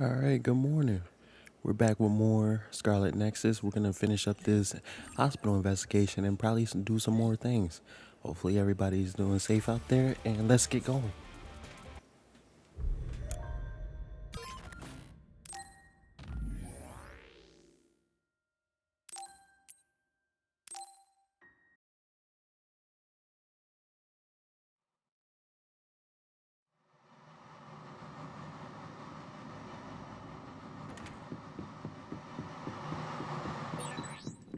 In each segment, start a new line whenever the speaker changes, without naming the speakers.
All right, good morning. We're back with more Scarlet Nexus. We're going to finish up this hospital investigation and probably do some more things. Hopefully, everybody's doing safe out there, and let's get going.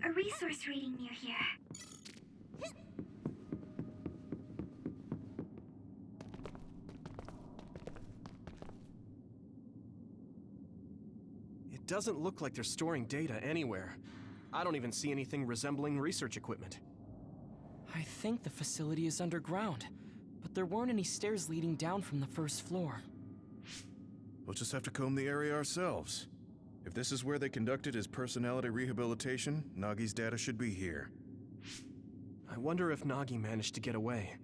A resource reading near here.
It doesn't look like they're storing data anywhere. I don't even see anything resembling research equipment.
I think the facility is underground, but there weren't any stairs leading down from the first floor.
We'll just have to comb the area ourselves. If this is where they conducted his personality rehabilitation, Nagi's data should be here.
I wonder if Nagi managed to get away.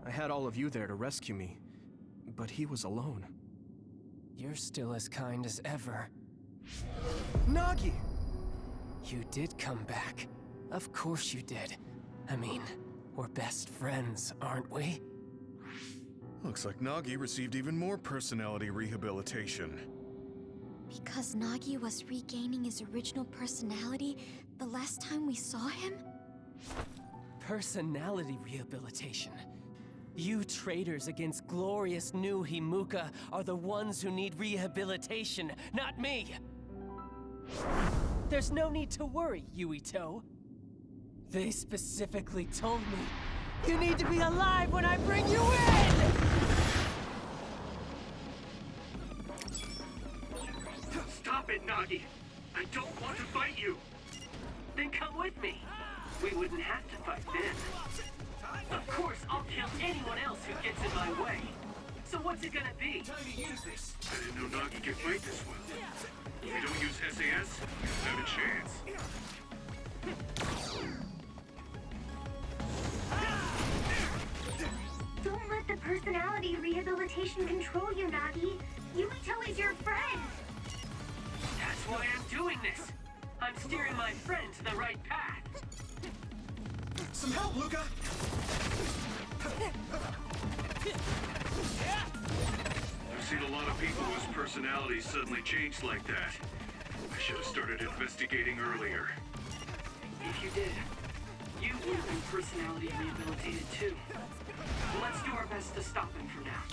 I had all of you there to rescue me, but he was alone.
You're still as kind as ever.
Nagi!
You did come back. Of course you did. I mean, we're best friends, aren't we?
Looks like Nagi received even more personality rehabilitation.
Because Nagi was regaining his original personality the last time we saw him?
Personality rehabilitation. You traitors against glorious new Himuka are the ones who need rehabilitation, not me! There's no need to worry, Yuito. They specifically told me, you need to be alive when I bring you in!
Stop it, Nagi! I don't want to fight you! Then come with me! We wouldn't have to fight then. Of course, I'll kill anyone else who gets in my way. So what's it gonna be?
Time to use this.
I didn't know Nagi could fight this well. If we don't use SAS, not a chance.
Don't let the personality rehabilitation control you, Nagi. Yuito is your friend.
That's why I'm doing this. I'm steering my friend to the right path.
Some help, Luca!
I've seen a lot of people whose personalities suddenly changed like that. I should have started investigating earlier. If you did, you would have been personality rehabilitated too. Let's do our best to stop him for now.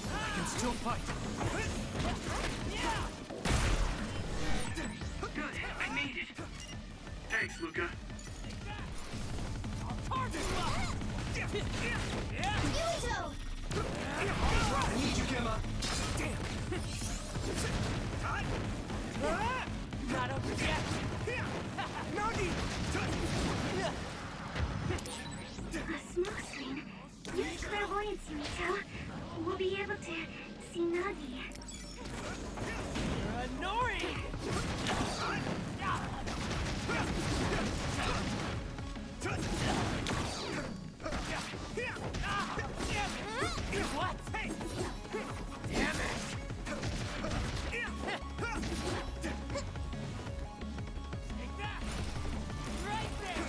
I can still fight!
Good, I made it. Thanks, Luca.
Yuito!
I need you, Gemma! Damn!
Not over yet!
Nagi!
A smoke screen. Use clairvoyance, Yuito. We'll be able to see Nagi.
You're annoying! What? Hey! Damn it! Take that! Right there!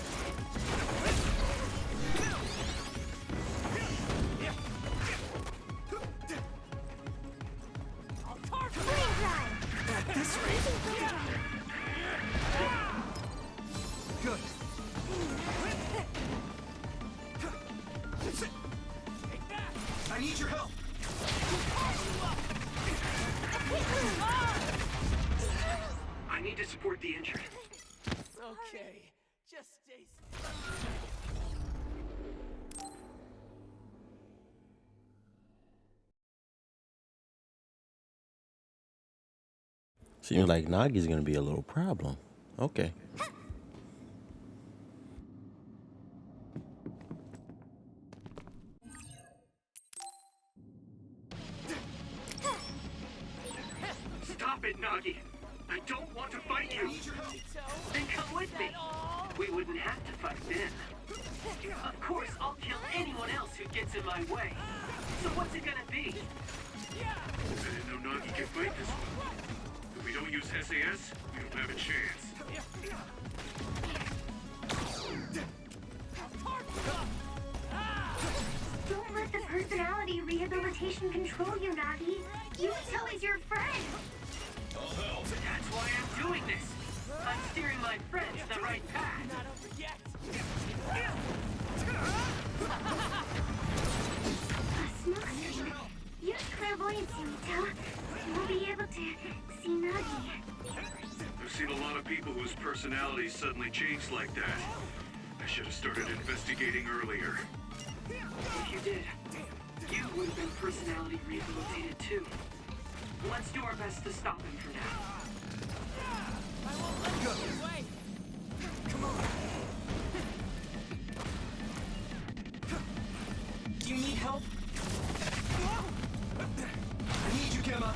I'll carve you!
At this rate... Good. I need your help!
I need to support the injured.
Okay, just stay
Seems like Nagi's going to be a little problem. Okay.
Stop it, Nagi! I don't want to fight you! Then come with me! We wouldn't have to fight then. Of course, I'll kill anyone else who gets in my way. So what's it gonna be? I didn't know Nagi could fight this well. If we don't use SAS, we don't have a chance.
Don't let the personality rehabilitation control you, Nagi. Yuito is your friend.
That's why I'm doing this. I'm steering my friends the right path.
A smoke screen. Use clairvoyance, Yuito. We'll be able to see Nagi.
I've seen a lot of people whose personalities suddenly changed like that. I should have started investigating earlier. If you did, you would have been personality rehabilitated too. Let's do our best to stop him for now.
I won't let you get away. Come on.
Do you need help?
I need you, Gemma.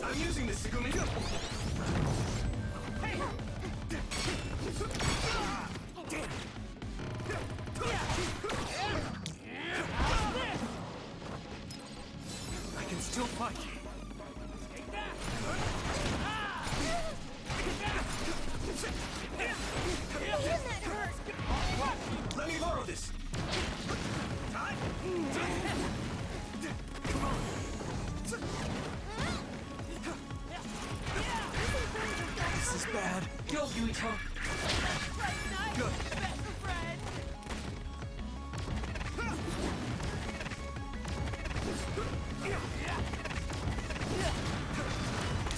I'm using this, Segumi. Hey! Damn! I can still fight. Let me borrow this. Come on. This is bad.
Go, Yuito.
Good.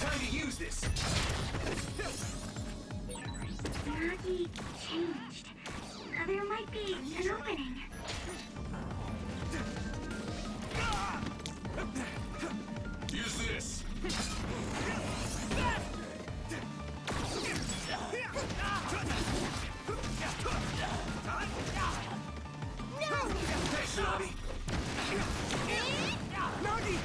Time to use this.
Nagi changed. There might be an opening.
Use this.
Hey, Shinobi. Nagi!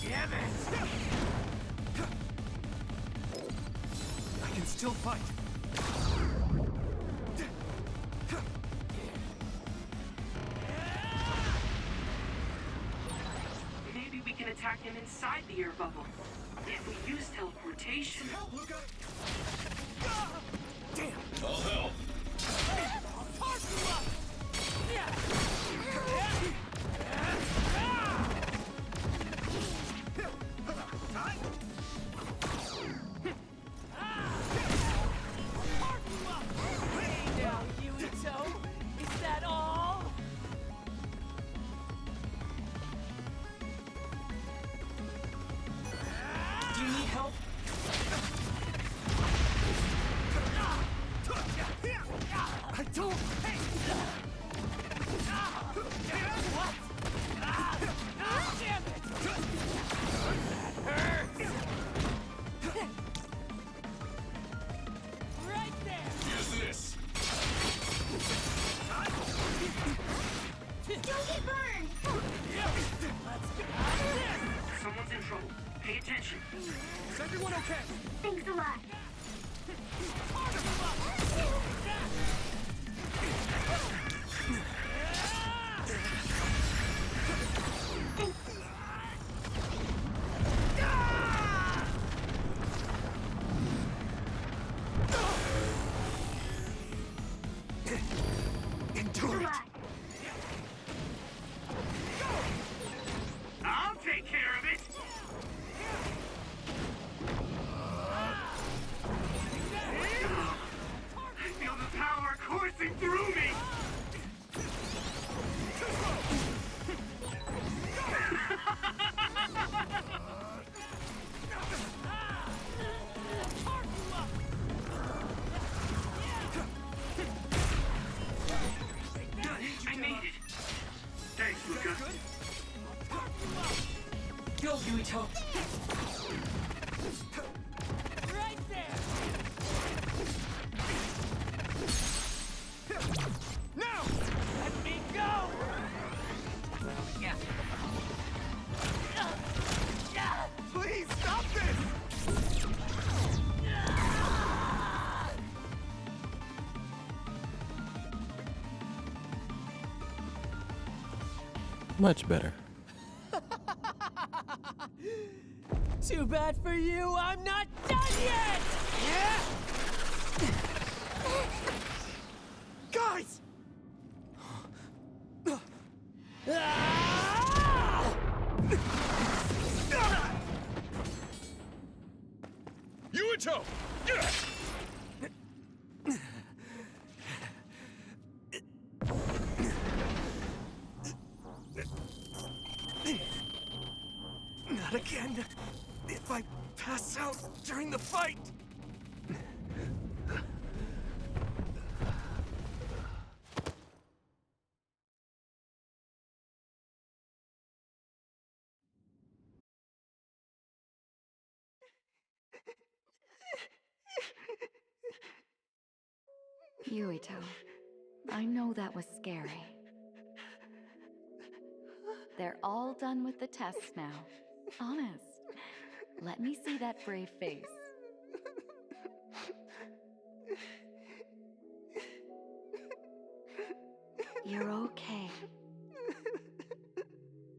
Damn it! I can still fight.
Maybe we can attack him inside the air bubble. If we use teleportation.
Help, Luca! Damn!
I'll help.
Hey now, Yuito. Is that all?
Do you need help?
I don't... Hey!
What? Damn it! That hurts! Right there!
Use this.
Don't get burned!
Let's go!
Someone's in trouble. Pay attention.
Is everyone okay?
Thanks a lot.
Much better.
Too bad for you, I'm not done yet!
Guys!
Yuito!
Not again. If I pass out during the fight.
Yuito, I know that was scary. They're all done with the tests now. Honest. Let me see that brave face. You're okay.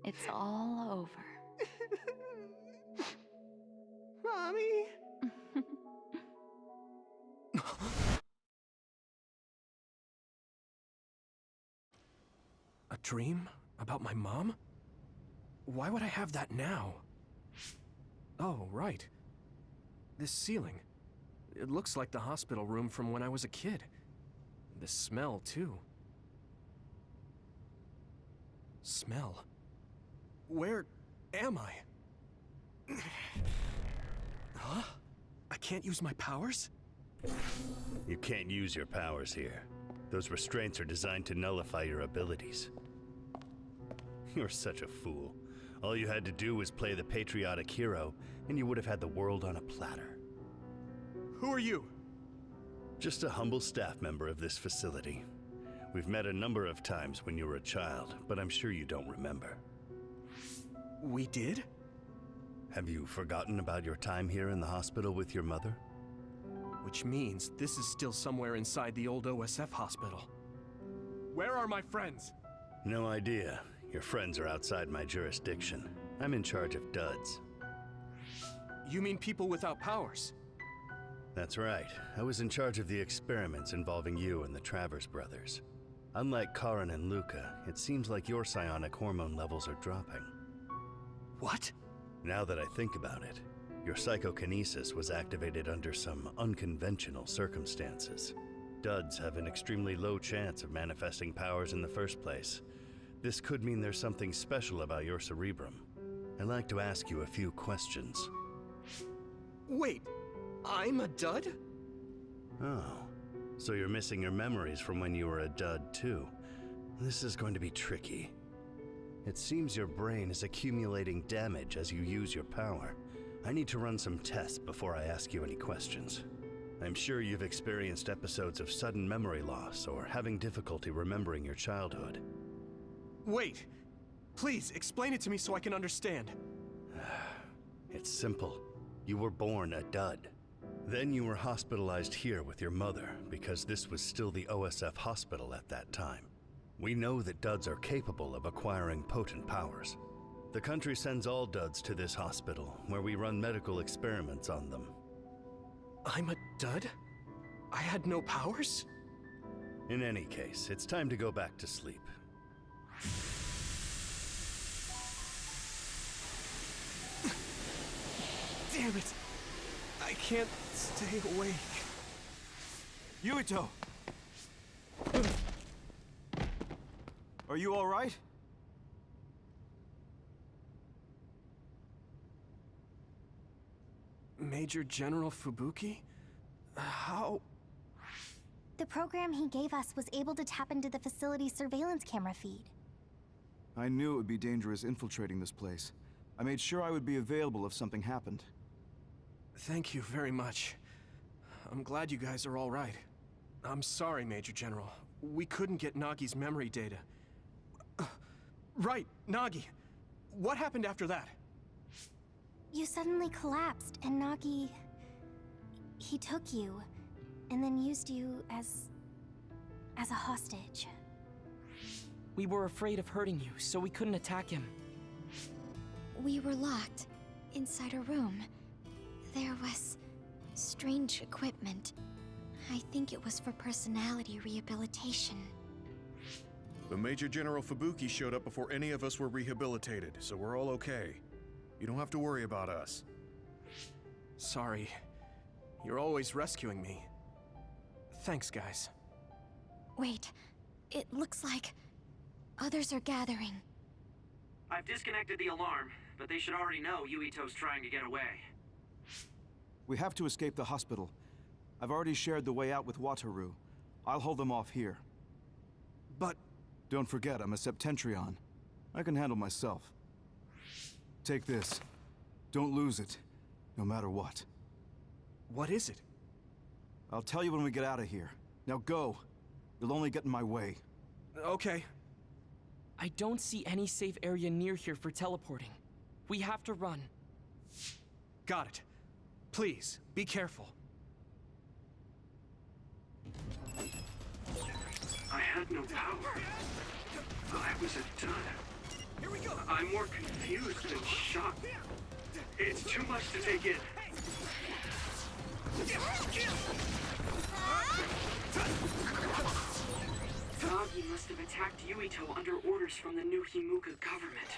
It's all over.
Mommy? A dream? About my mom? Why would I have that now? Oh, right. This ceiling. It looks like the hospital room from when I was a kid. The smell, too. Smell? Where am I? Huh? I can't use my powers?
You can't use your powers here. Those restraints are designed to nullify your abilities. You're such a fool. All you had to do was play the patriotic hero, and you would have had the world on a platter.
Who are you?
Just a humble staff member of this facility. We've met a number of times when you were a child, but I'm sure you don't remember.
We did?
Have you forgotten about your time here in the hospital with your mother?
Which means this is still somewhere inside the old OSF hospital. Where are my friends?
No idea. Your friends are outside my jurisdiction. I'm in charge of duds.
You mean people without powers?
That's right. I was in charge of the experiments involving you and the Travers brothers. Unlike Karin and Luca, it seems like your psionic hormone levels are dropping.
What?
Now that I think about it, your psychokinesis was activated under some unconventional circumstances. Duds have an extremely low chance of manifesting powers in the first place. This could mean there's something special about your cerebrum. I'd like to ask you a few questions.
Wait, I'm a dud?
Oh, so you're missing your memories from when you were a dud too. This is going to be tricky. It seems your brain is accumulating damage as you use your power. I need to run some tests before I ask you any questions. I'm sure you've experienced episodes of sudden memory loss or having difficulty remembering your childhood.
Wait, please explain it to me so I can understand.
It's simple. You were born a dud. Then you were hospitalized here with your mother because this was still the OSF hospital at that time. We know that duds are capable of acquiring potent powers. The country sends all duds to this hospital, where we run medical experiments on them.
I'm a dud? I had no powers?
In any case, it's time to go back to sleep.
Damn it! I can't stay awake.
Yuito! Are you all right?
Major General Fubuki? How?
The program he gave us was able to tap into the facility's surveillance camera feed.
I knew it would be dangerous infiltrating this place. I made sure I would be available if something happened.
Thank you very much. I'm glad you guys are all right. I'm sorry, Major General. We couldn't get Nagi's memory data. Right, Nagi. What happened after that?
You suddenly collapsed, and Nagi... he took you, and then used you as a hostage.
We were afraid of hurting you, so we couldn't attack him.
We were locked inside a room. There was strange equipment. I think it was for personality rehabilitation.
The Major General Fubuki showed up before any of us were rehabilitated, so we're all okay. You don't have to worry about us.
Sorry. You're always rescuing me. Thanks, guys.
Wait, it looks like others are gathering.
I've disconnected the alarm, but they should already know Yuito's trying to get away.
We have to escape the hospital. I've already shared the way out with Wataru. I'll hold them off here.
But...
Don't forget, I'm a Septentrion. I can handle myself. Take this. Don't lose it, no matter what.
what is it?
I'll tell you when we get out of here. Now go. You'll only get in my way.
Okay.
I don't see any safe area near here for teleporting. We have to run.
Got it. Please, be careful.
I had no power. I was a dud.
Here we go.
I'm more confused than shocked. It's too much to take in. Nagi must have attacked Yuito under orders from the new Himuka government.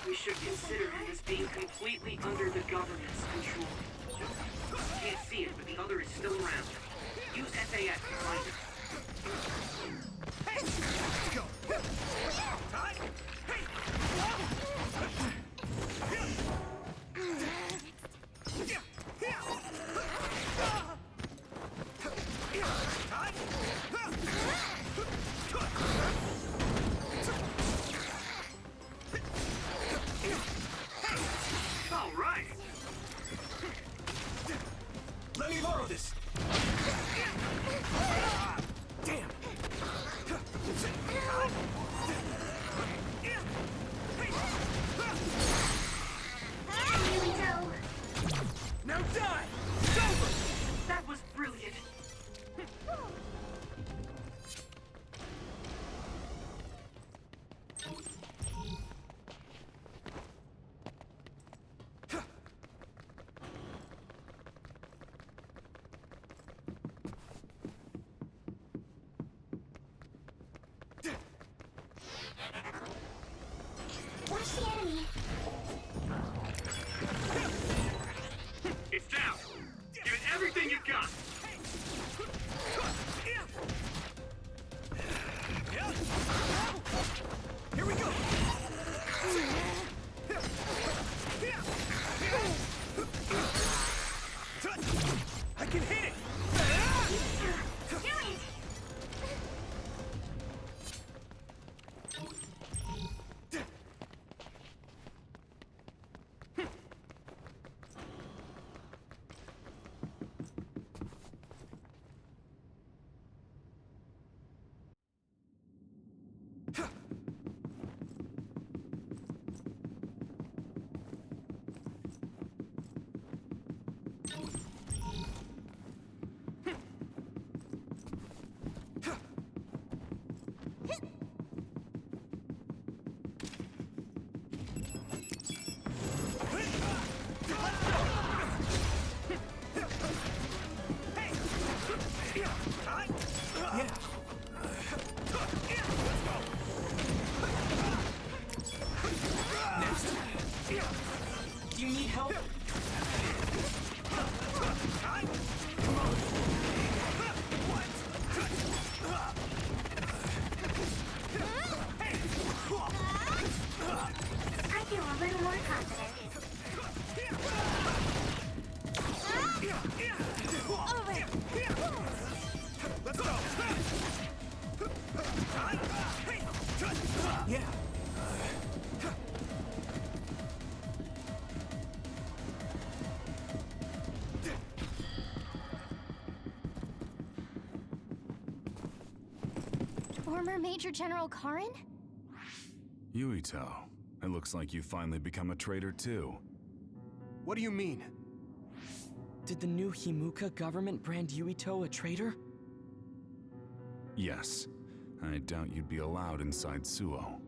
We should consider him as being completely under the government's control. Can't see it, but the other is still around. Use SAS to find it.
Let's go. Time.
All right.
Let me borrow this. Damn. Now die! It's over!
That was brilliant.
Watch the enemy.
It's down. Give it everything you've got.
Here we go! I can hit it!
Do it!
Do you need help?
I feel a little more confident. Over.
Let's go! Yeah.
Former Major General Karin?
Yuito, it looks like you finally become a traitor too.
What do you mean?
Did the new Himuka government brand Yuito a traitor?
Yes. I doubt you'd be allowed inside Suo.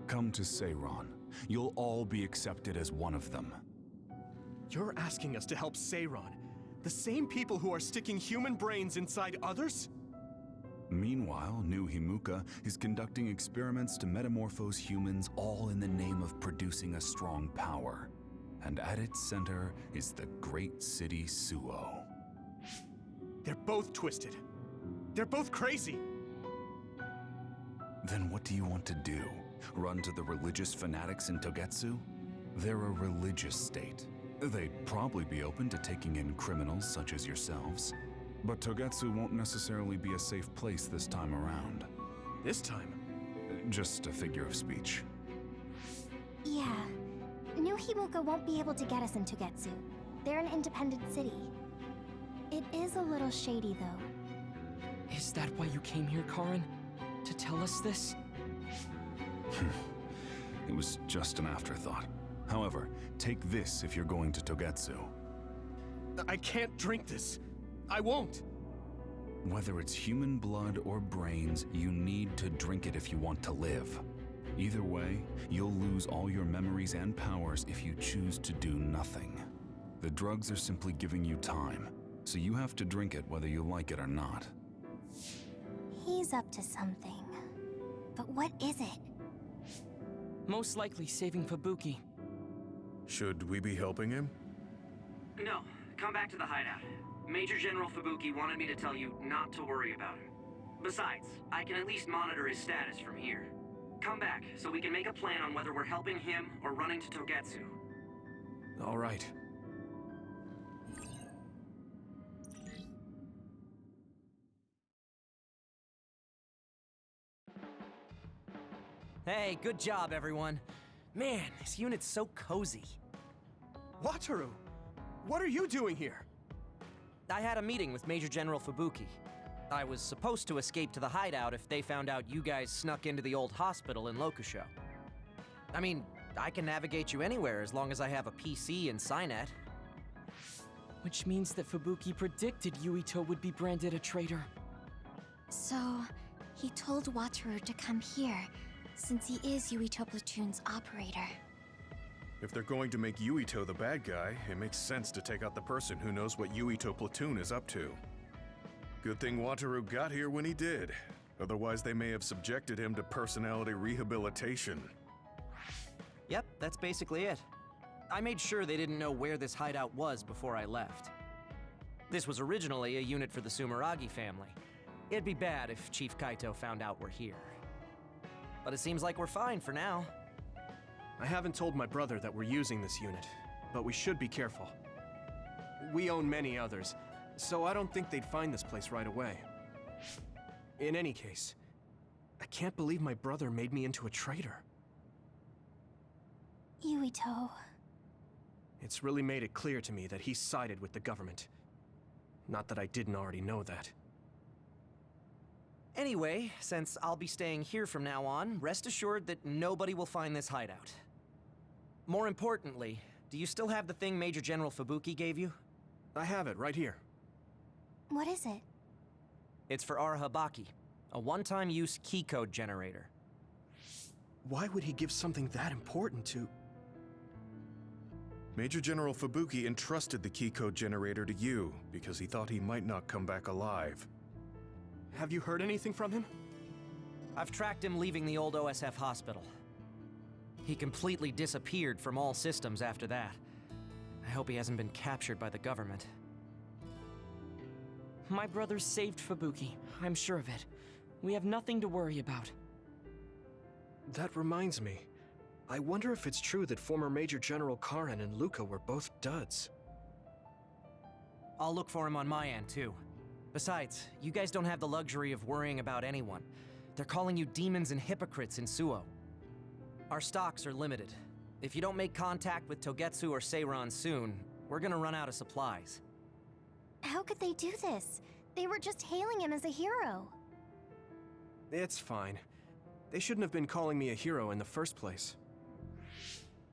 Come to Seiron. You'll all be accepted as one of them.
You're asking us to help Seiron, the same people who are sticking human brains inside others?
Meanwhile, New Himuka is conducting experiments to metamorphose humans, all in the name of producing a strong power. And at its center is the great city Suo.
They're both twisted. They're both crazy.
Then what do you want to do? Run to the religious fanatics in Togetsu? They're a religious state. They'd probably be open to taking in criminals such as yourselves. But Togetsu won't necessarily be a safe place this time around.
This time?
Just a figure of speech.
Yeah. New Himuka won't be able to get us in Togetsu. They're an independent city. It is a little shady, though.
Is that why you came here, Karin? To tell us this?
It was just an afterthought. However, take this if you're going to Togetsu.
I can't drink this. I won't.
Whether it's human blood or brains, you need to drink it if you want to live. Either way, you'll lose all your memories and powers if you choose to do nothing. The drugs are simply giving you time, so you have to drink it whether you like it or not.
He's up to something. But what is it?
Most likely saving Fubuki.
Should we be helping him?
No, come back to the hideout. Major General Fubuki wanted me to tell you not to worry about him. Besides, I can at least monitor his status from here. Come back, so we can make a plan on whether we're helping him or running to Togetsu.
All right.
Hey, good job, everyone. Man, this unit's so cozy.
Wataru! What are you doing here?
I had a meeting with Major General Fubuki. I was supposed to escape to the hideout if they found out you guys snuck into the old hospital in Lokusho. I mean, I can navigate you anywhere as long as I have a PC and Cynet.
Which means that Fubuki predicted Yuito would be branded a traitor.
So, he told Wataru to come here, since he is Yuito Platoon's operator.
If they're going to make Yuito the bad guy, it makes sense to take out the person who knows what Yuito Platoon is up to. Good thing Wataru got here when he did. Otherwise, they may have subjected him to personality rehabilitation.
Yep, that's basically it. I made sure they didn't know where this hideout was before I left. This was originally a unit for the Sumeragi family. It'd be bad if Chief Kaito found out we're here. But it seems like we're fine for now.
I haven't told my brother that we're using this unit, but we should be careful. We own many others, so I don't think they'd find this place right away. In any case, I can't believe my brother made me into a traitor.
Yuito.
It's really made it clear to me that he sided with the government. Not that I didn't already know that.
Anyway, since I'll be staying here from now on, rest assured that nobody will find this hideout. More importantly, do you still have the thing Major General Fubuki gave you?
I have it right here.
What is it?
It's for Arahabaki, a one-time use key code generator.
Why would he give something that important to...
Major General Fubuki entrusted the key code generator to you because he thought he might not come back alive.
Have you heard anything from him?
I've tracked him leaving the old OSF hospital. He completely disappeared from all systems after that. I hope he hasn't been captured by the government.
My brother saved Fubuki, I'm sure of it. We have nothing to worry about.
That reminds me. I wonder if it's true that former Major General Karin and Luca were both duds.
I'll look for him on my end, too. Besides, you guys don't have the luxury of worrying about anyone. They're calling you demons and hypocrites in Suo. Our stocks are limited. If you don't make contact with Togetsu or Seiron soon, we're gonna run out of supplies.
How could they do this? They were just hailing him as a hero.
It's fine. They shouldn't have been calling me a hero in the first place.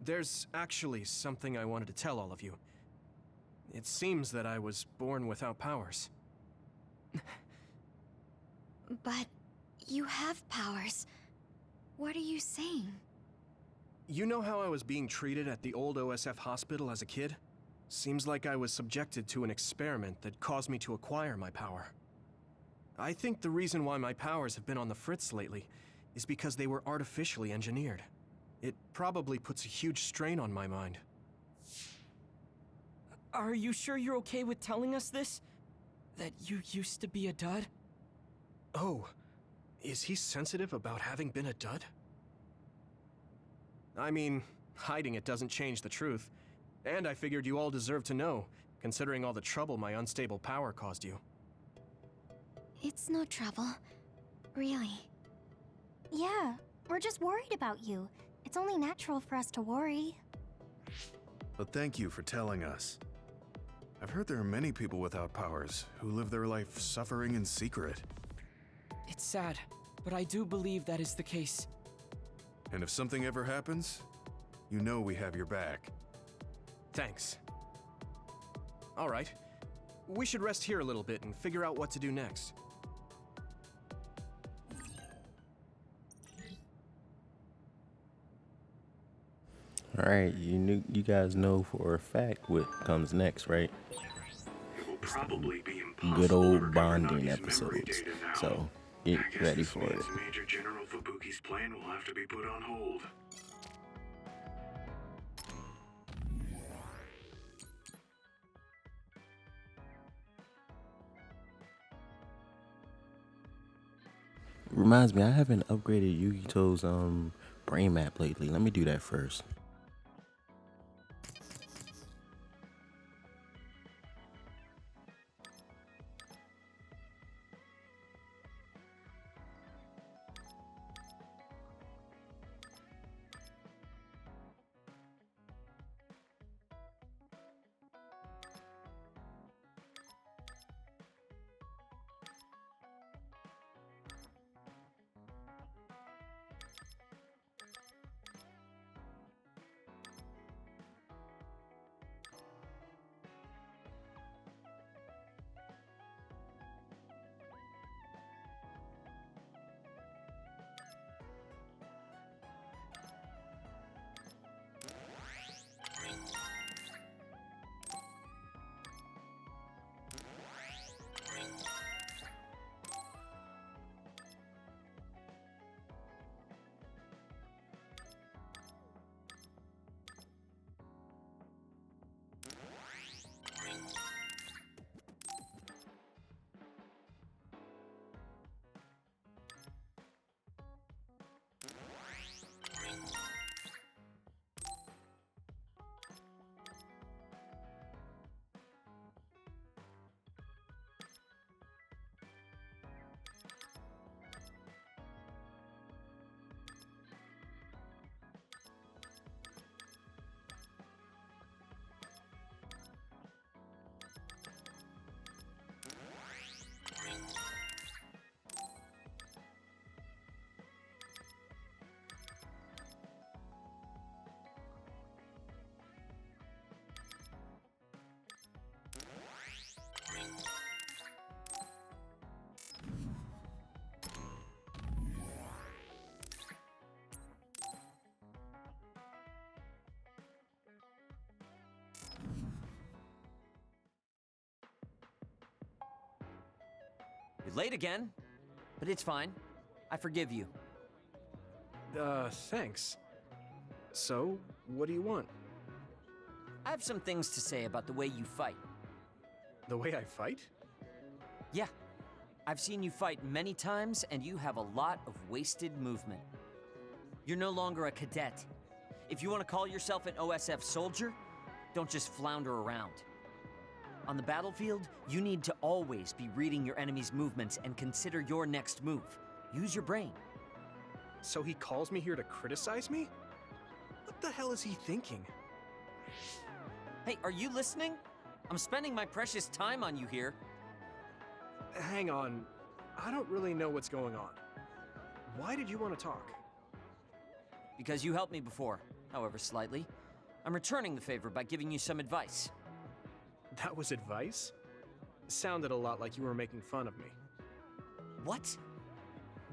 There's actually something I wanted to tell all of you. It seems that I was born without powers.
But you have powers. What are you saying?
You know how I was being treated at the old OSF hospital as a kid? Seems like I was subjected to an experiment that caused me to acquire my power. I think the reason why my powers have been on the fritz lately is because they were artificially engineered. It probably puts a huge strain on my mind.
Are you sure you're okay with telling us this? That you used to be a dud?
Oh, is he sensitive about having been a dud? I mean, hiding it doesn't change the truth. And I figured you all deserve to know, considering all the trouble my unstable power caused you.
It's no trouble. Really.
Yeah, we're just worried about you. It's only natural for us to worry.
But thank you for telling us. I've heard there are many people without powers who live their life suffering in secret.
It's sad, but I do believe that is the case.
And if something ever happens, you know we have your back.
Thanks. All right. We should rest here a little bit and figure out what to do next.
All right, you guys know for a fact what comes next, right?
It will probably be impossible
Good
to
old
recover
bonding
Nagi's memory
episodes.
data now.
So get
I guess
ready
this
for it.
means Major General Fubuki's plan will have to be put on hold.
Reminds me, I haven't upgraded Yugito's brain map lately. Let me do that first.
You're late again, but it's fine. I forgive you.
Thanks. So, what do you want?
I have some things to say about the way you fight.
The way I fight?
Yeah. I've seen you fight many times, and you have a lot of wasted movement. You're no longer a cadet. If you want to call yourself an OSF soldier, don't just flounder around. On the battlefield, you need to always be reading your enemy's movements and consider your next move. Use your brain.
So he calls me here to criticize me? What the hell is he thinking?
Hey, are you listening? I'm spending my precious time on you here.
Hang on. I don't really know what's going on. Why did you want to talk?
Because you helped me before, however slightly. I'm returning the favor by giving you some advice.
That was advice? Sounded a lot like you were making fun of me.
What?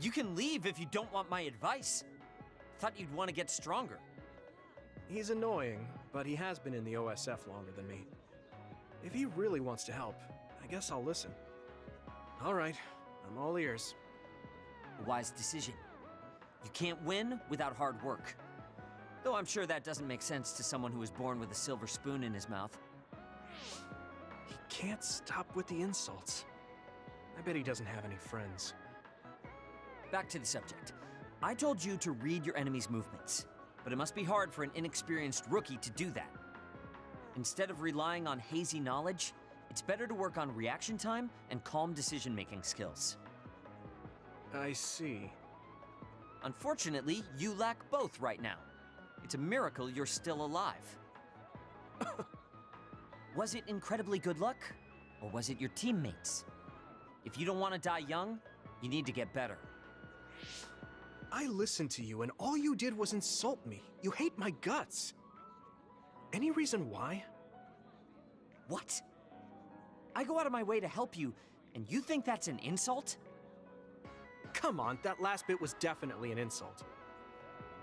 You can leave if you don't want my advice. Thought you'd want to get stronger.
He's annoying, but he has been in the OSF longer than me. If he really wants to help, I guess I'll listen. All right, I'm all ears.
A wise decision. You can't win without hard work. Though I'm sure that doesn't make sense to someone who was born with a silver spoon in his mouth.
He can't stop with the insults. I bet he doesn't have any friends.
Back to the subject. I told you to read your enemy's movements, but it must be hard for an inexperienced rookie to do that. Instead of relying on hazy knowledge, it's better to work on reaction time and calm decision-making skills.
I see.
Unfortunately, you lack both right now. It's a miracle you're still alive. Was it incredibly good luck, or was it your teammates? If you don't want to die young, you need to get better.
I listened to you, and all you did was insult me. You hate my guts. Any reason why?
What? I go out of my way to help you, and you think that's an insult?
Come on, that last bit was definitely an insult.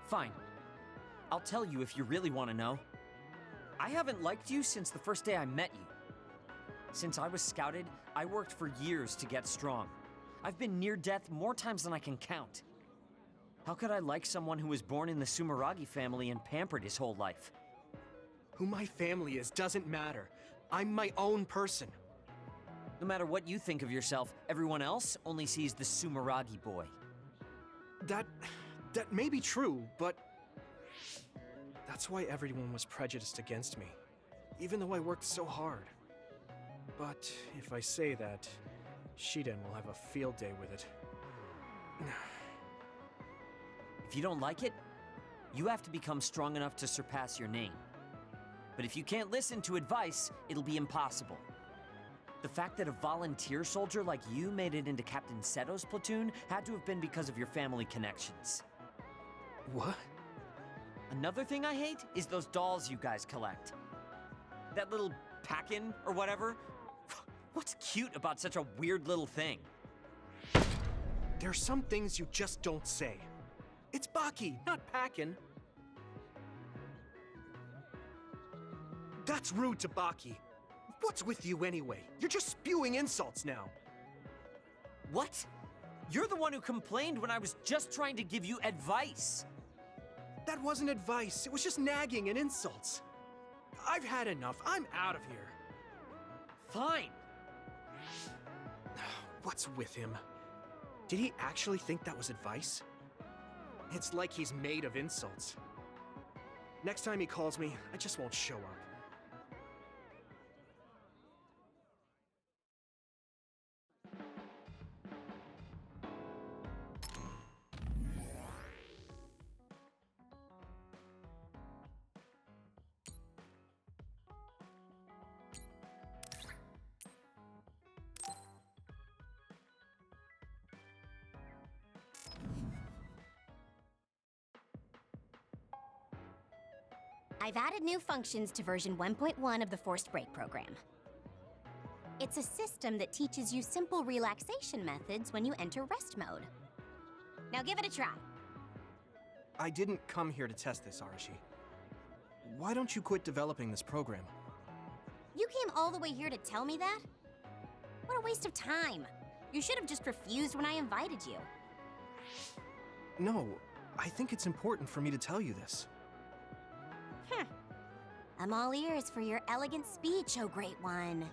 Fine. I'll tell you if you really want to know. I haven't liked you since the first day I met you. Since I was scouted, I worked for years to get strong. I've been near death more times than I can count. How could I like someone who was born in the Sumeragi family and pampered his whole life?
Who my family is doesn't matter. I'm my own person.
No matter what you think of yourself, everyone else only sees the Sumeragi boy.
That may be true, but that's why everyone was prejudiced against me, even though I worked so hard. But if I say that, Shiden will have a field day with it.
If you don't like it, you have to become strong enough to surpass your name. But if you can't listen to advice, it'll be impossible. The fact that a volunteer soldier like you made it into Captain Seto's platoon had to have been because of your family connections.
What?
Another thing I hate is those dolls you guys collect. That little pack-in or whatever. What's cute about such a weird little thing?
There's some things you just don't say. It's Baki, not Packin. That's rude to Baki. What's with you anyway? You're just spewing insults now.
What? You're the one who complained when I was just trying to give you advice.
That wasn't advice. It was just nagging and insults. I've had enough. I'm out of here.
Fine.
What's with him? Did he actually think that was advice? It's like he's made of insults. Next time he calls me, I just won't show up.
I've added new functions to version 1.1 of the Forced Break program. It's a system that teaches you simple relaxation methods when you enter rest mode. Now give it a try.
I didn't come here to test this, Arashi. Why don't you quit developing this program?
You came all the way here to tell me that? What a waste of time. You should have just refused when I invited you.
No, I think it's important for me to tell you this.
I'm all ears for your elegant speech, oh great one.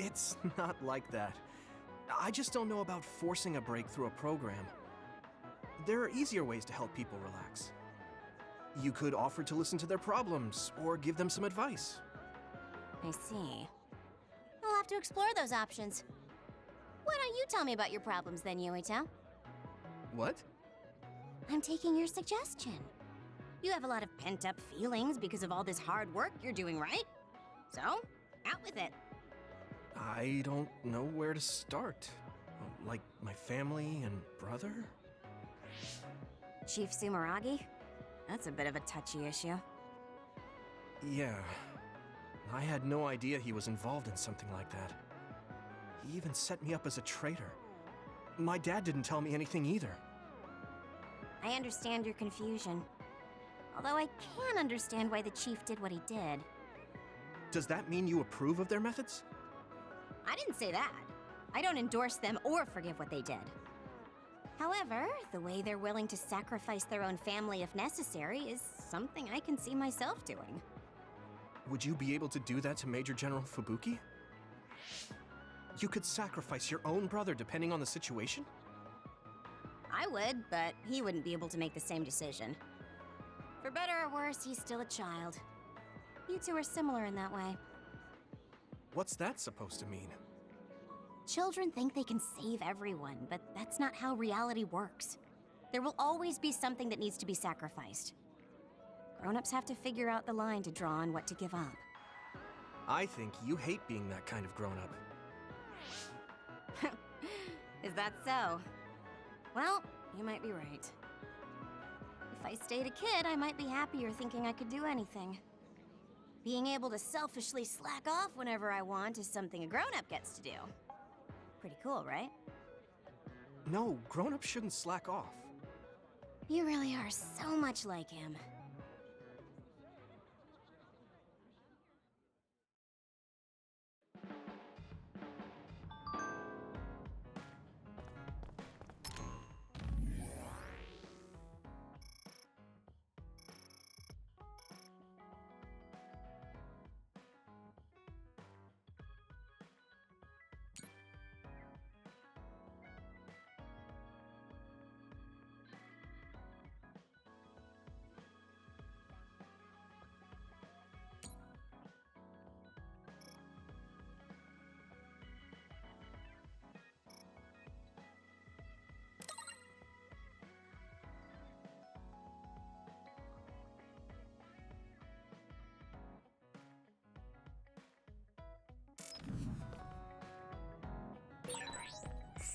It's not like that. I just don't know about forcing a break through a program. There are easier ways to help people relax. You could offer to listen to their problems, or give them some advice.
I see. I'll have to explore those options. Why don't you tell me about your problems then, Yuito?
What?
I'm taking your suggestion. You have a lot of pent-up feelings because of all this hard work you're doing, right? So, out with it.
I don't know where to start. Like my family and brother?
Chief Sumeragi? That's a bit of a touchy issue.
Yeah. I had no idea he was involved in something like that. He even set me up as a traitor. My dad didn't tell me anything either.
I understand your confusion. Although I can understand why the chief did what he did.
Does that mean you approve of their methods?
I didn't say that. I don't endorse them or forgive what they did. However, the way they're willing to sacrifice their own family if necessary is something I can see myself doing.
Would you be able to do that to Major General Fubuki? You could sacrifice your own brother depending on the situation?
I would, but he wouldn't be able to make the same decision. For better or worse, he's still a child. You two are similar in that way.
What's that supposed to mean?
Children think they can save everyone, but that's not how reality works. There will always be something that needs to be sacrificed. Grown-ups have to figure out the line to draw on what to give up.
I think you hate being that kind of grown-up.
Is that so? Well, you might be right. If I stayed a kid, I might be happier thinking I could do anything. Being able to selfishly slack off whenever I want is something a grown-up gets to do. Pretty cool, right?
No, grown-ups shouldn't slack off.
You really are so much like him.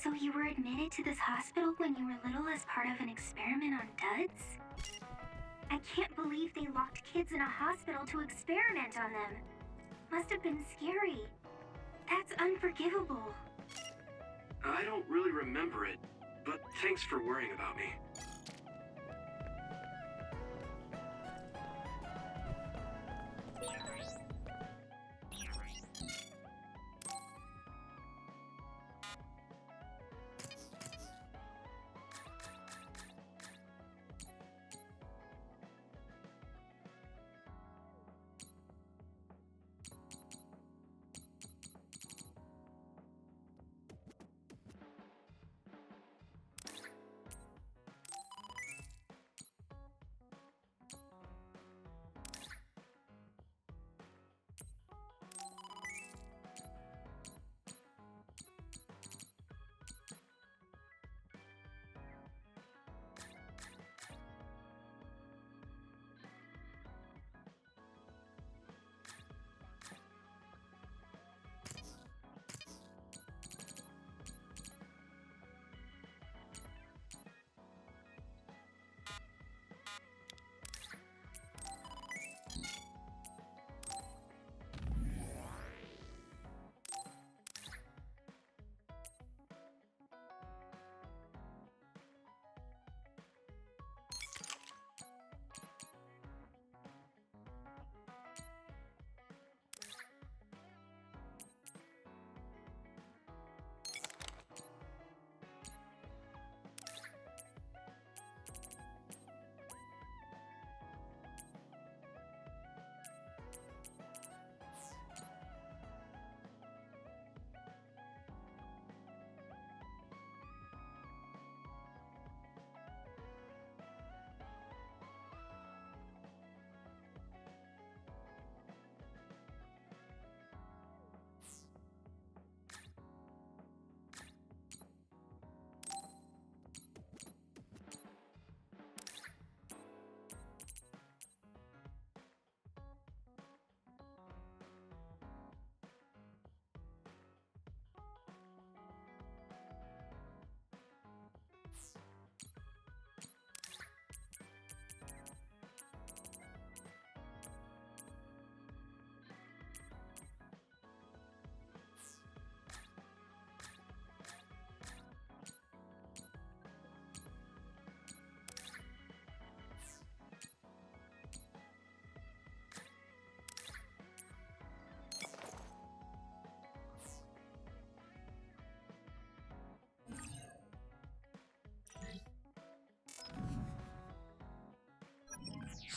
So you were admitted to this hospital when you were little as part of an experiment on duds? I can't believe they locked kids in a hospital to experiment on them. Must have been scary. That's unforgivable.
I don't really remember it, but thanks for worrying about me.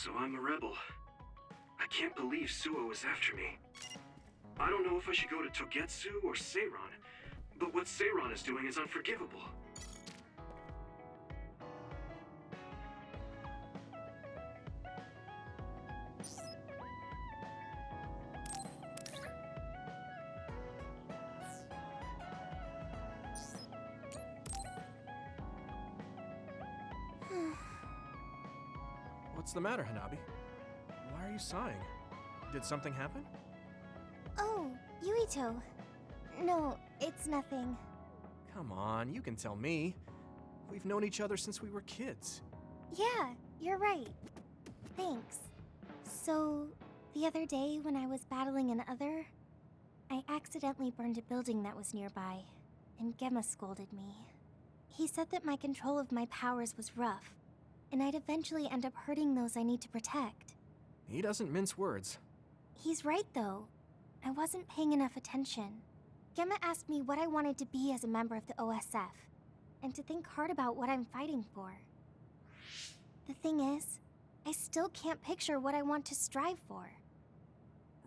So I'm a rebel. I can't believe Suo is after me. I don't know if I should go to Togetsu or Seiron, but what Seiron is doing is unforgivable.
What's the matter, Hanabi? Why are you sighing? Did something happen?
Oh, Yuito. No, it's nothing.
Come on, you can tell me. We've known each other since we were kids.
Yeah, you're right. Thanks. So, the other day when I was battling an other, I accidentally burned a building that was nearby, and Gemma scolded me. He said that my control of my powers was rough, and I'd eventually end up hurting those I need to protect.
He doesn't mince words.
He's right, though. I wasn't paying enough attention. Gemma asked me what I wanted to be as a member of the OSF, and to think hard about what I'm fighting for. The thing is, I still can't picture what I want to strive for.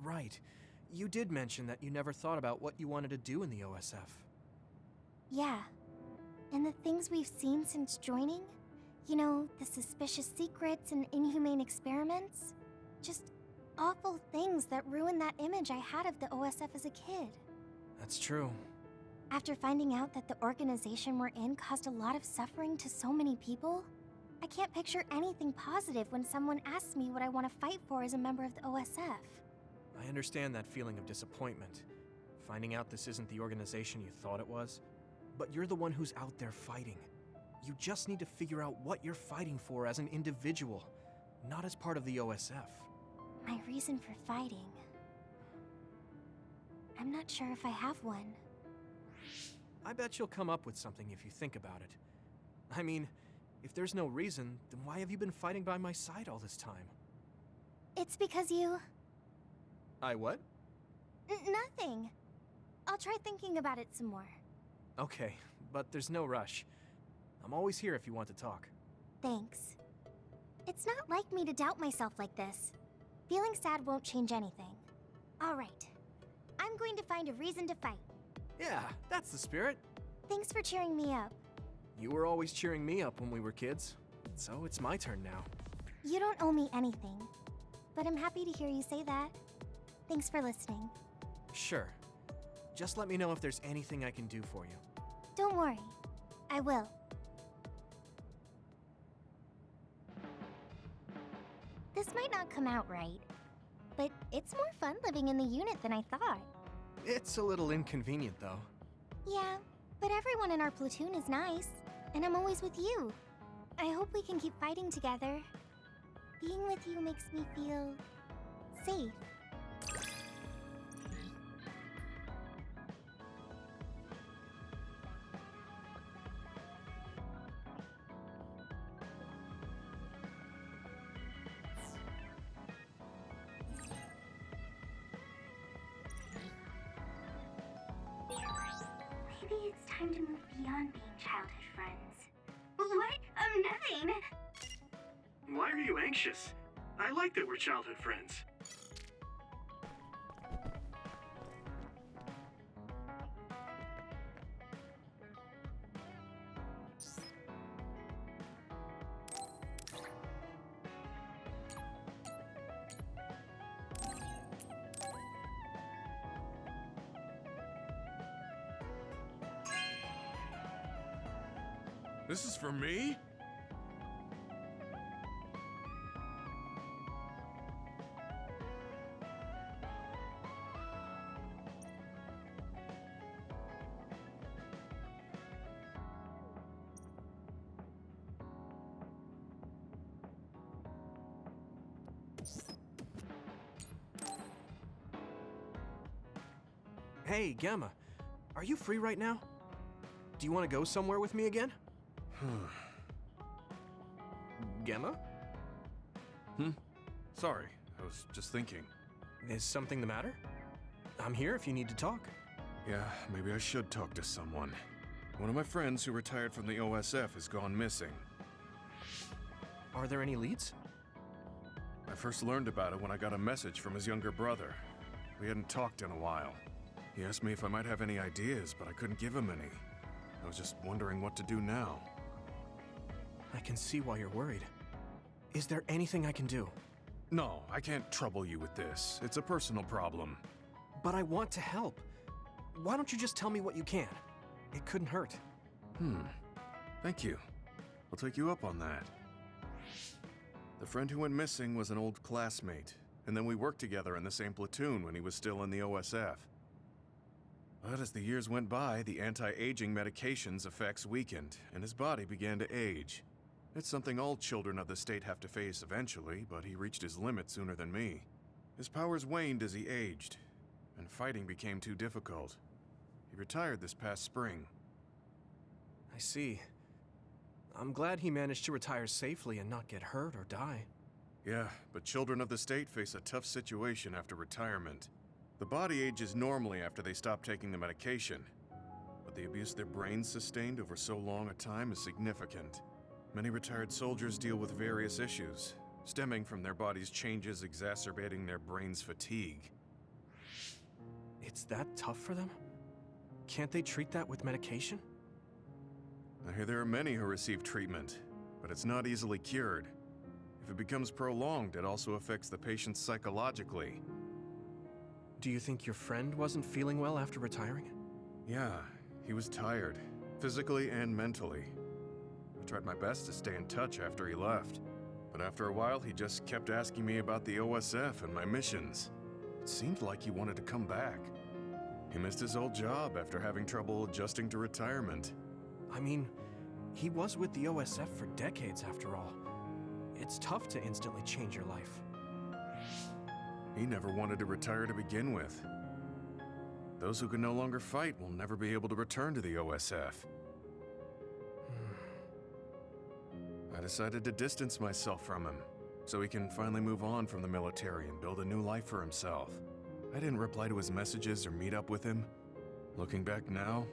Right. You did mention that you never thought about what you wanted to do in the OSF.
Yeah. And the things we've seen since joining? You know, the suspicious secrets and inhumane experiments? Just awful things that ruined that image I had of the OSF as a kid.
That's true.
After finding out that the organization we're in caused a lot of suffering to so many people, I can't picture anything positive when someone asks me what I want to fight for as a member of the OSF.
I understand that feeling of disappointment. Finding out this isn't the organization you thought it was. But you're the one who's out there fighting. You just need to figure out what you're fighting for as an individual, not as part of the OSF.
My reason for fighting... I'm not sure if I have one.
I bet you'll come up with something if you think about it. I mean, if there's no reason, then why have you been fighting by my side all this time?
It's because you...
I what?
Nothing. I'll try thinking about it some more.
Okay, but there's no rush. I'm always here if you want to talk.
Thanks. It's not like me to doubt myself like this. Feeling sad won't change anything. All right. I'm going to find a reason to fight.
Yeah, that's the spirit.
Thanks for cheering me up.
You were always cheering me up when we were kids, so it's my turn now.
You don't owe me anything, but I'm happy to hear you say that. Thanks for listening.
Sure. Just let me know if there's anything I can do for you.
Don't worry. I will. This might not come out right, but it's more fun living in the unit than I thought.
It's a little inconvenient, though.
Yeah, but everyone in our platoon is nice, and I'm always with you. I hope we can keep fighting together. Being with you makes me feel... safe.
Maybe it's time to move beyond being childhood friends. What? Nothing.
Why are you anxious? I like that we're childhood friends.
This is for me?
Hey, Gemma. Are you free right now? Do you want to go somewhere with me again? Gemma?
Sorry, I was just thinking.
Is something the matter? I'm here if you need to talk.
Yeah, maybe I should talk to someone. One of my friends who retired from the OSF has gone missing.
Are there any leads?
I first learned about it when I got a message from his younger brother. We hadn't talked in a while. He asked me if I might have any ideas, but I couldn't give him any. I was just wondering what to do now.
I can see why you're worried. Is there anything I can do?
No, I can't trouble you with this. It's a personal problem.
But I want to help. Why don't you just tell me what you can? It couldn't hurt.
Thank you. I'll take you up on that. The friend who went missing was an old classmate, and then we worked together in the same platoon when he was still in the OSF. But as the years went by, the anti-aging medication's effects weakened, and his body began to age. It's something all children of the state have to face eventually, but he reached his limit sooner than me. His powers waned as he aged, and fighting became too difficult. He retired this past spring.
I see. I'm glad he managed to retire safely and not get hurt or die.
Yeah, but children of the state face a tough situation after retirement. The body ages normally after they stop taking the medication, but the abuse their brains sustained over so long a time is significant. Many retired soldiers deal with various issues, stemming from their body's changes exacerbating their brain's fatigue.
It's that tough for them? Can't they treat that with medication?
I hear there are many who receive treatment, but it's not easily cured. If it becomes prolonged, it also affects the patient psychologically.
Do you think your friend wasn't feeling well after retiring?
Yeah, he was tired, physically and mentally. I tried my best to stay in touch after he left, but after a while he just kept asking me about the OSF and my missions. It seemed like he wanted to come back. He missed his old job after having trouble adjusting to retirement.
I mean, he was with the OSF for decades after all. It's tough to instantly change your life.
He never wanted to retire to begin with. Those who can no longer fight will never be able to return to the OSF. I decided to distance myself from him, so he can finally move on from the military and build a new life for himself. I didn't reply to his messages or meet up with him. Looking back now,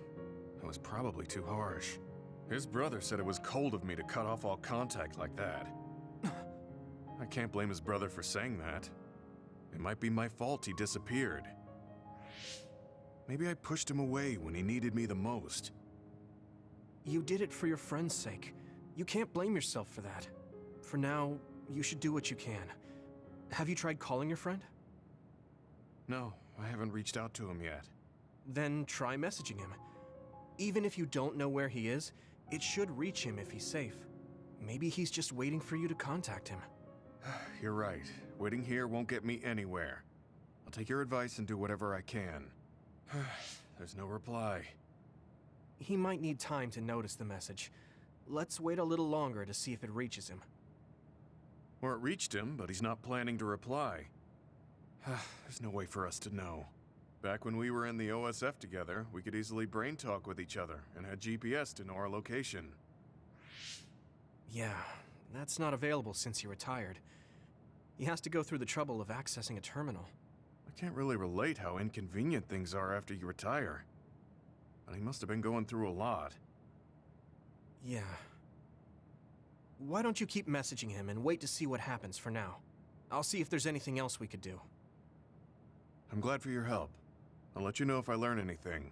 I was probably too harsh. His brother said it was cold of me to cut off all contact like that. I can't blame his brother for saying that. It might be my fault he disappeared. Maybe I pushed him away when he needed me the most.
You did it for your friend's sake. You can't blame yourself for that. For now, you should do what you can. Have you tried calling your friend?
No, I haven't reached out to him yet.
Then try messaging him. Even if you don't know where he is, it should reach him if he's safe. Maybe he's just waiting for you to contact him.
You're right. Waiting here won't get me anywhere. I'll take your advice and do whatever I can. There's no reply.
He might need time to notice the message. Let's wait a little longer to see if it reaches him.
Or it reached him, but he's not planning to reply. There's no way for us to know. Back when we were in the OSF together, we could easily brain talk with each other and had GPS to know our location.
Yeah, that's not available since he retired. He has to go through the trouble of accessing a terminal.
I can't really relate how inconvenient things are after you retire. But he must have been going through a lot.
Yeah. Why don't you keep messaging him and wait to see what happens for now? I'll see if there's anything else we could do.
I'm glad for your help. I'll let you know if I learn anything.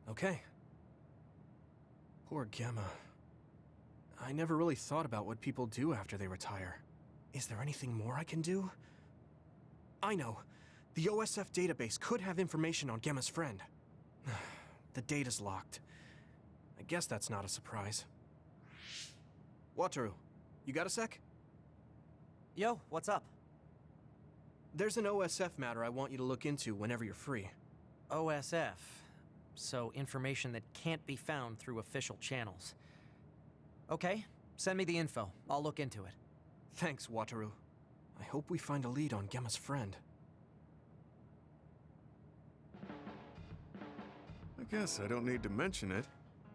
Okay. Poor Gemma. I never really thought about what people do after they retire. Is there anything more I can do? I know. The OSF database could have information on Gemma's friend. The data's locked. I guess that's not a surprise. Wataru, you got a sec?
Yo, what's up?
There's an OSF matter I want you to look into whenever you're free.
OSF. So information that can't be found through official channels. Okay, send me the info. I'll look into it.
Thanks, Wataru. I hope we find a lead on Gemma's friend.
I guess I don't need to mention it,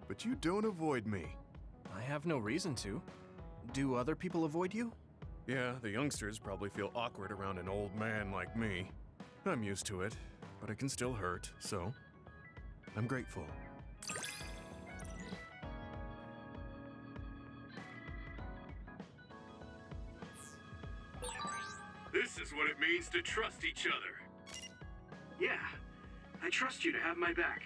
but you don't avoid me.
I have no reason to. Do other people avoid you?
Yeah, the youngsters probably feel awkward around an old man like me. I'm used to it, but it can still hurt, so I'm grateful.
is what it means to trust each other. Yeah, I trust you to have my back.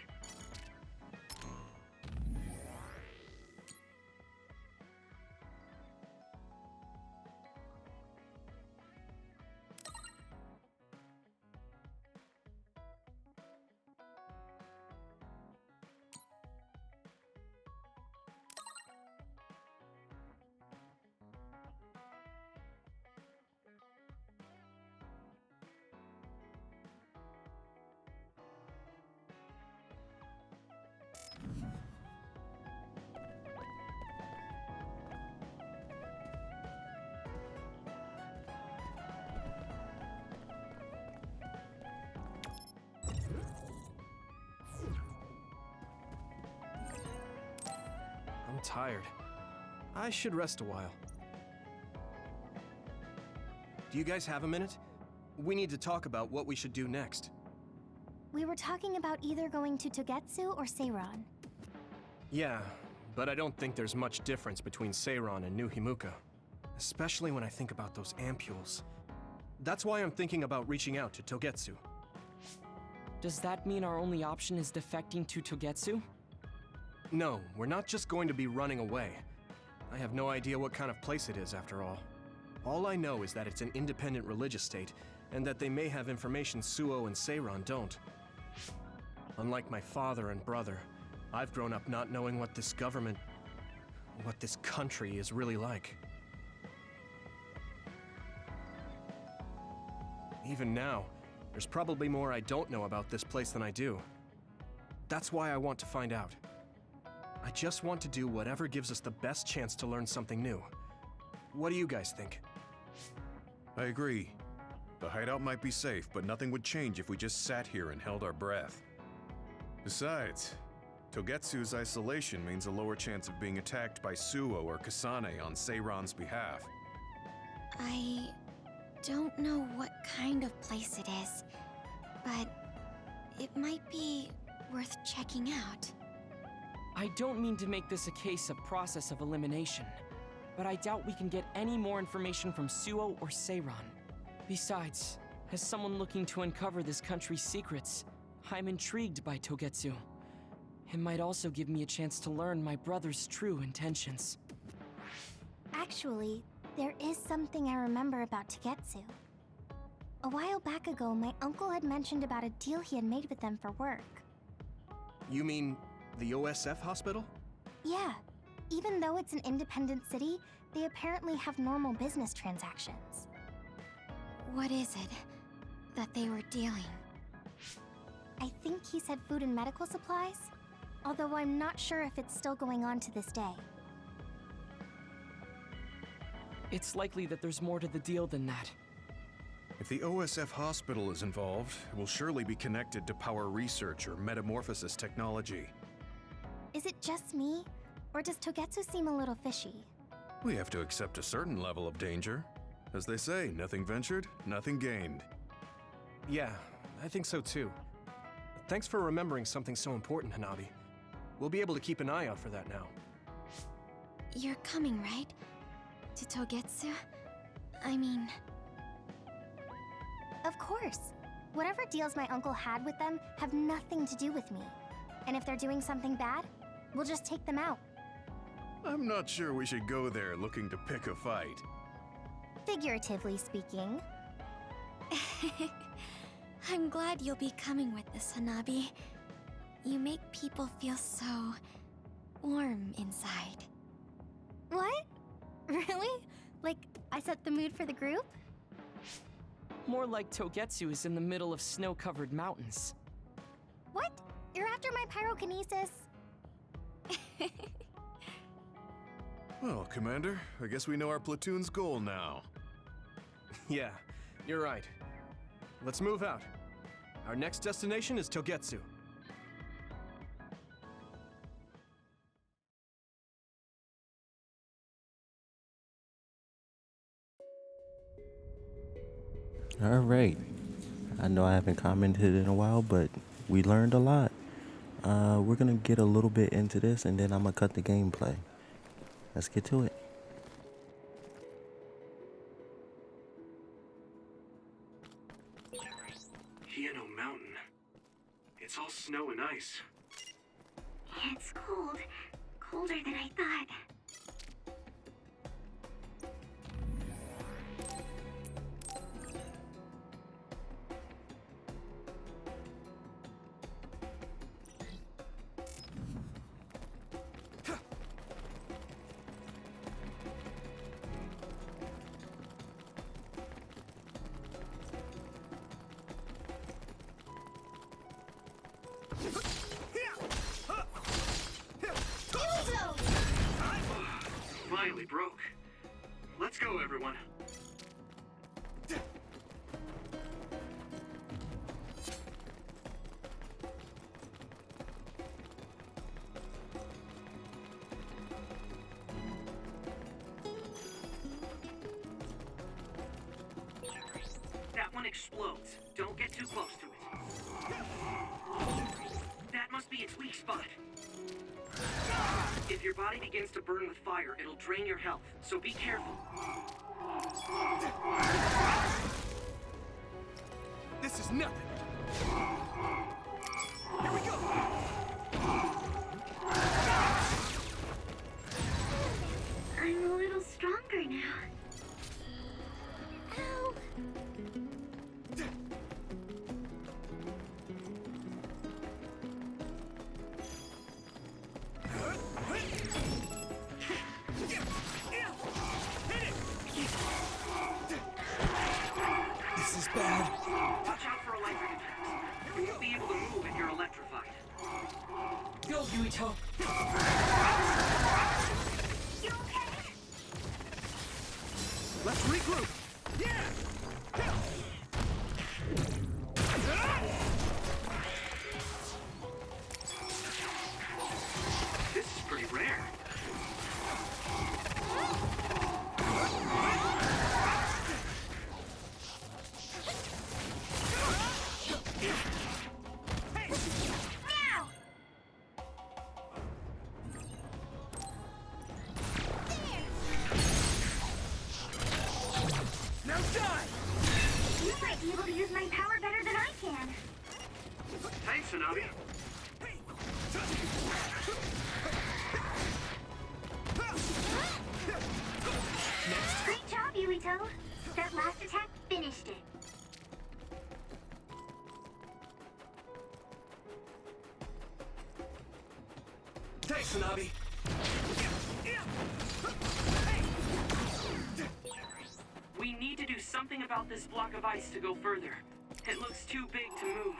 I'm tired. I should rest a while. Do you guys have a minute? We need to talk about what we should do next.
We were talking about either going to Togetsu or Seiron.
Yeah, but I don't think there's much difference between Seiron and New Himuka. Especially when I think about those ampules. That's why I'm thinking about reaching out to Togetsu.
Does that mean our only option is defecting to Togetsu?
No, we're not just going to be running away. I have no idea what kind of place it is, after all. All I know is that it's an independent religious state, and that they may have information Suo and Seiron don't. Unlike my father and brother, I've grown up not knowing what this government, what this country is really like. Even now, there's probably more I don't know about this place than I do. That's why I want to find out. I just want to do whatever gives us the best chance to learn something new. What do you guys think?
I agree. The hideout might be safe, but nothing would change if we just sat here and held our breath. Besides, Togetsu's isolation means a lower chance of being attacked by Suo or Kasane on Seiron's behalf.
I don't know what kind of place it is, but it might be worth checking out.
I don't mean to make this a case of process of elimination, but I doubt we can get any more information from Suo or Seiron. Besides, as someone looking to uncover this country's secrets, I'm intrigued by Togetsu. It might also give me a chance to learn my brother's true intentions.
Actually, there is something I remember about Togetsu. A while back ago, my uncle had mentioned about a deal he had made with them for work.
You mean the OSF hospital?
Yeah. Even though it's an independent city, they apparently have normal business transactions.
What is it that they were dealing?
I think he said food and medical supplies, although I'm not sure if it's still going on to this day.
It's likely that there's more to the deal than that.
If the OSF hospital is involved, it will surely be connected to power research or metamorphosis technology.
Is it just me, or does Togetsu seem a little fishy?
We have to accept a certain level of danger. As they say, nothing ventured, nothing gained.
Yeah, I think so too. Thanks for remembering something so important, Hanabi. We'll be able to keep an eye out for that now.
You're coming, right? To Togetsu? I mean...
Of course. Whatever deals my uncle had with them have nothing to do with me. And if they're doing something bad, we'll just take them out.
I'm not sure we should go there looking to pick a fight.
Figuratively speaking.
I'm glad you'll be coming with us, Hanabi. You make people feel so... warm inside.
What? Really? Like, I set the mood for the group?
More like Togetsu is in the middle of snow-covered mountains.
What? You're after my pyrokinesis?
Well, Commander, I guess we know our platoon's goal now.
Yeah, you're right. Let's move out. Our next destination is Togetsu.
All right. I know I haven't commented in a while, but we learned a lot. We're going to get a little bit into this, and then I'm going to cut the gameplay. Let's get to it.
all snow and ice.
It's cold. Colder than I thought.
Finally broke. Let's go, everyone. That one explodes. Don't get too close to it. That must be its weak spot. If your body begins to burn with fire, it'll drain your health, so be careful.
This is nothing. Here we go.
I'm a little stronger now. Ow!
This is bad.
Watch out for electric attacks. You won't be able to move if you're electrified.
Go, Yuito!
You okay?
Let's regroup. Yeah.
This is pretty rare.
Now!
Now die.
You might be able to use my power better than I can.
Thanks, Tsunami.
Great job, Yuito. That last attack finished it.
Thanks, Tsunami.
We need to do something about this block of ice to go further. It looks too big to move.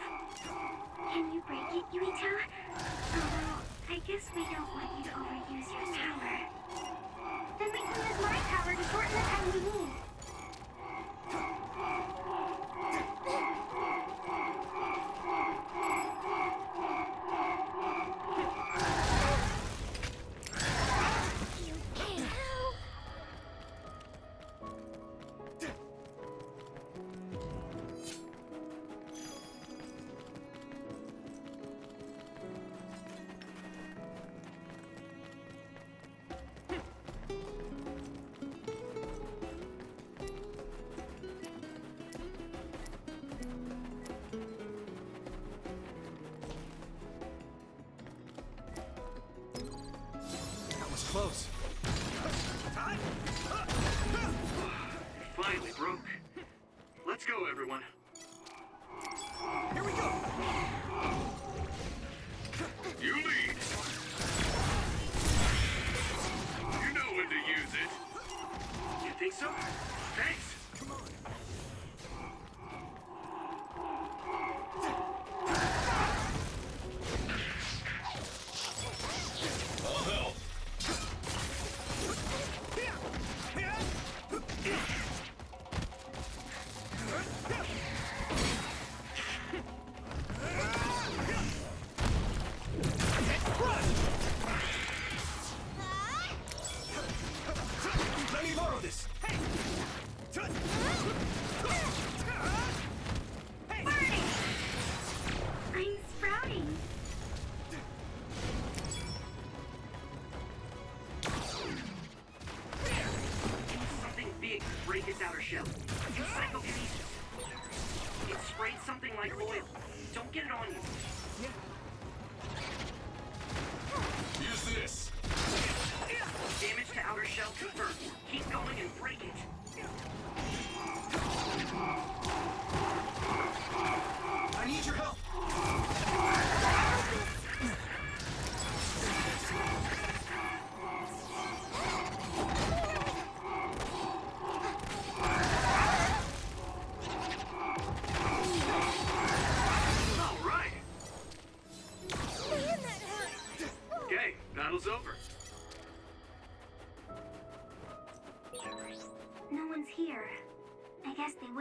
Can you break it, Yuito? Although, I guess we don't want you to overuse your power. Then we can use my power to shorten the time we need.
That was close.
It finally broke. Let's go, everyone.
Here we go.
You lead. You know when to use it. You think so? Thanks.
Come on.
I'll help.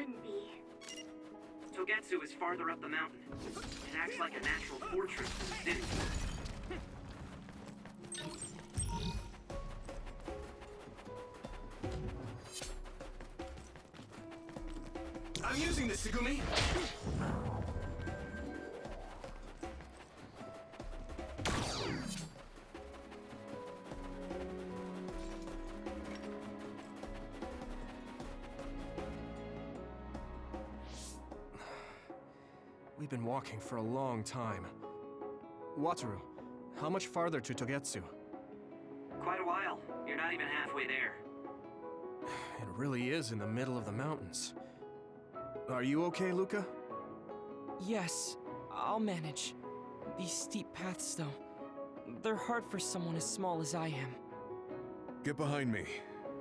wouldn't be.
Togetsu is farther up the mountain. It acts like a natural fortress to the city.
I'm using this, Tsugumi! We've been walking for a long time. Wataru, how much farther to Togetsu?
Quite a while. You're not even halfway there.
It really is in the middle of the mountains. Are you okay, Luca?
Yes, I'll manage. These steep paths, though, they're hard for someone as small as I am.
Get behind me.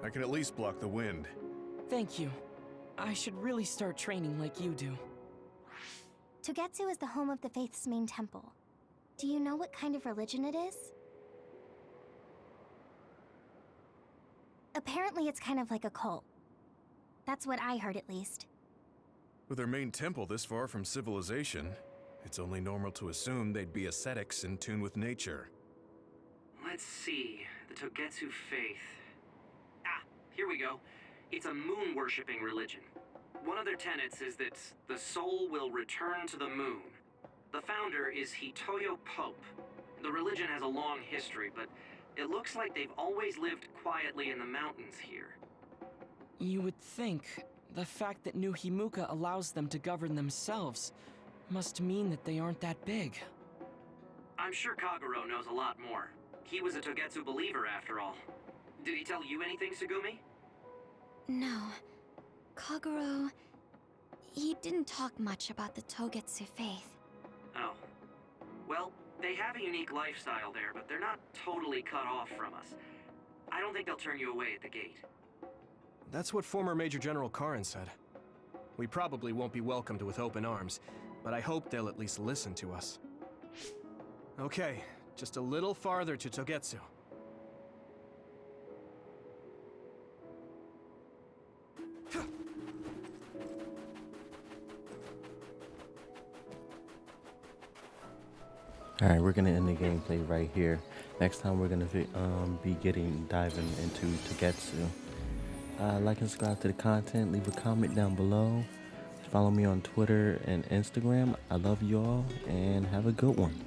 I can at least block the wind.
Thank you. I should really start training like you do.
Togetsu is the home of the Faith's main temple. Do you know what kind of religion it is? Apparently it's kind of like a cult. That's what I heard, at least.
With their main temple this far from civilization, it's only normal to assume they'd be ascetics in tune with nature.
Let's see. The Togetsu faith. Ah, here we go. It's a moon-worshipping religion. One of their tenets is that the soul will return to the moon. The founder is Hitoyo Pope. The religion has a long history, but it looks like they've always lived quietly in the mountains here.
You would think the fact that New Himuka allows them to govern themselves must mean that they aren't that big.
I'm sure Kagero knows a lot more. He was a Togetsu believer after all. Did he tell you anything, Tsugumi?
No. Kagero... he didn't talk much about the Togetsu faith.
Oh. Well, they have a unique lifestyle there, but they're not totally cut off from us. I don't think they'll turn you away at the gate.
That's what former Major General Karin said. We probably won't be welcomed with open arms, but I hope they'll at least listen to us. Okay, just a little farther to Togetsu.
Alright, we're gonna end the gameplay right here. Next time we're gonna be diving into Togetsu. Like and subscribe to the content, leave a comment down below. Follow me on Twitter and Instagram. I love you all and have a good one.